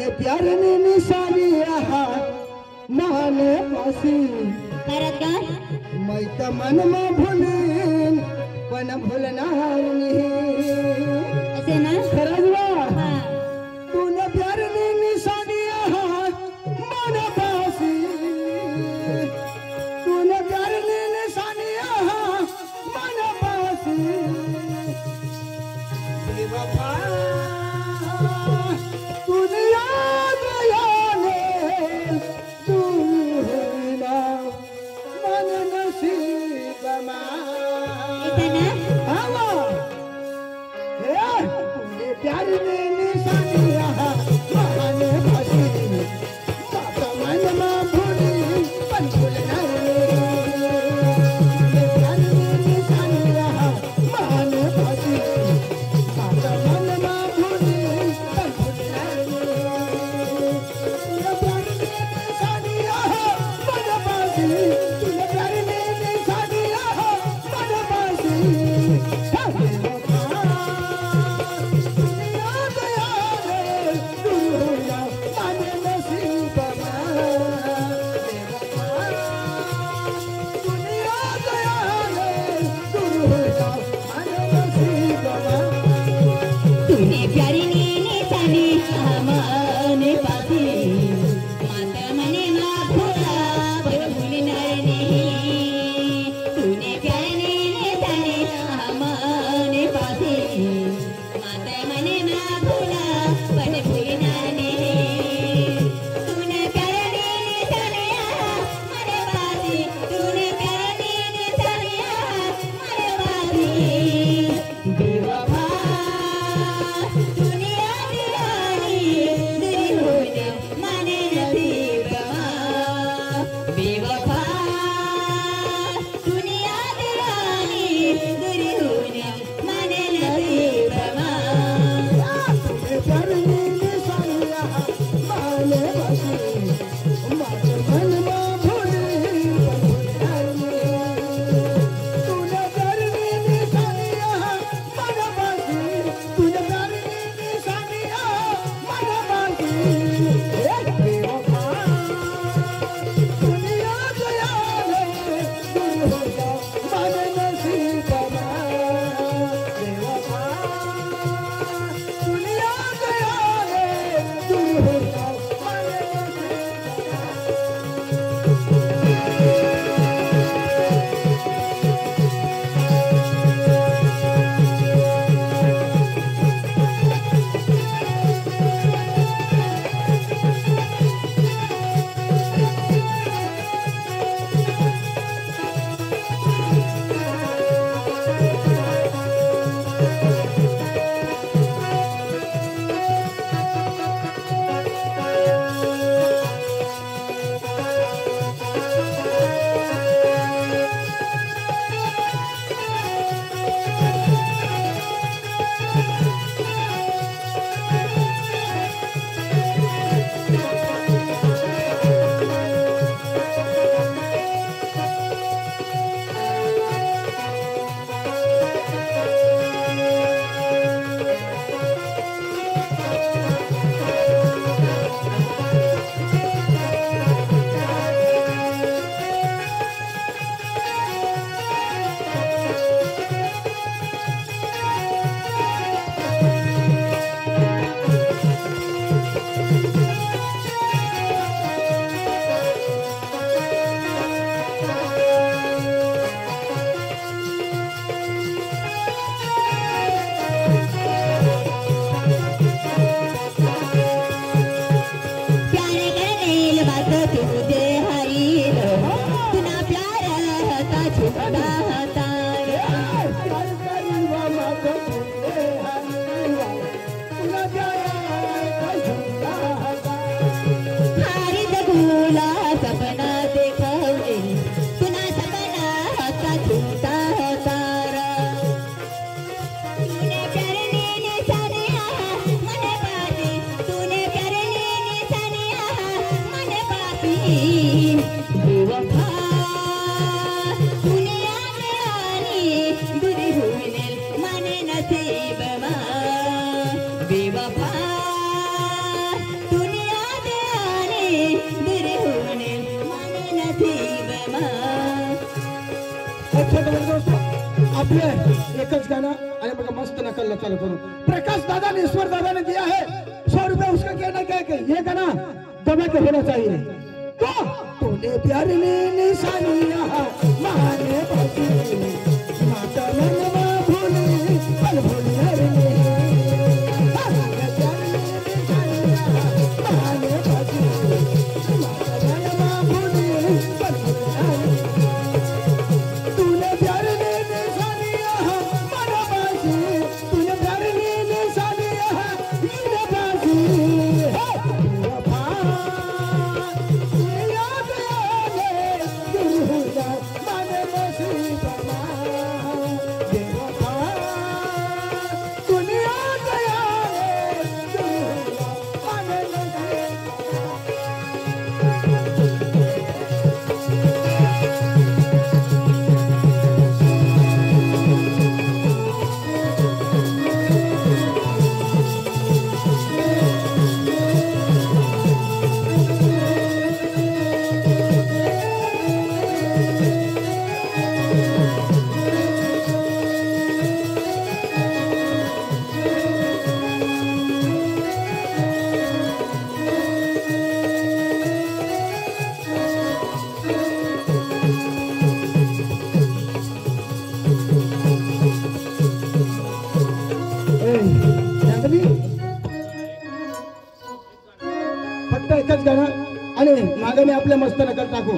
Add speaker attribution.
Speaker 1: तूने प्यार ने निशानी रहा माने पासी
Speaker 2: परत का
Speaker 1: मैं त मन में भूलीन पण भूलणार नहीं
Speaker 2: असे ना
Speaker 1: खरंच
Speaker 2: हा
Speaker 1: तूने प्यार ने निशानी रहा माने पासी तूने प्यार ने निशानी रहा माने पासी बेवफा तूने याद आने तू होना मन नसीब
Speaker 2: इथे ना
Speaker 1: हवा तूने प्यार में निशानी रहा माने फांसी बाबा मन में भूली पन भूलना तूने प्यार में निशानी रहा माने फांसी बाबा मन में भूली पन भूलना तूने प्यार में निशानी रहा माने फांसी तूने प्यार में निशानी रहा माने फांसी
Speaker 2: तूने प्यारी ने निशानी आमाने पासी माता मने मा भोला पर भूलणार नहीं तूने प्यारी ने निशानी आमाने पासी माता मने मा भोला पर भूलणार नहीं तूने प्यारी ने निशानी आमाने पासी तूने प्यारी ने निशानी आमाने पासी बेवफा दुनिया दीवानी तेरी होने माने नसीब बेवफा दुनिया दीवानी तेरी होने माने नसीब प्यारे करने बात तुझे हरी तुना प्यार था छुपा था हारी जगूला सपना देखवले तुना सपना था छुपा तारा तूने प्यार ने निशानी मने पासी तूने प्यार ने निशानी मने पासी बेवफा दुनिया दीवानी दूरी होने माने नसीब बेवफा दुनिया
Speaker 1: आपले एकच गाना आणि बघा मस्त नकलला चालू करू प्रकाश दादा ने ईश्वर दादा ने दिया है 100 रुपए उसका कहना क्या है कि ये गाना दबा के होना चाहिए तो तूने प्यार ने निशानियां माने बाजी माता मनवा भूली पल भूली रे माने बाजी माता मनवा भूली पल भूली तूने प्यार ने निशानियां माने बाजी तूने प्यार ने निशानियां माने बाजी फक्त एकच गाणं आणि मागे मी आपल्या मस्त नकल टाकू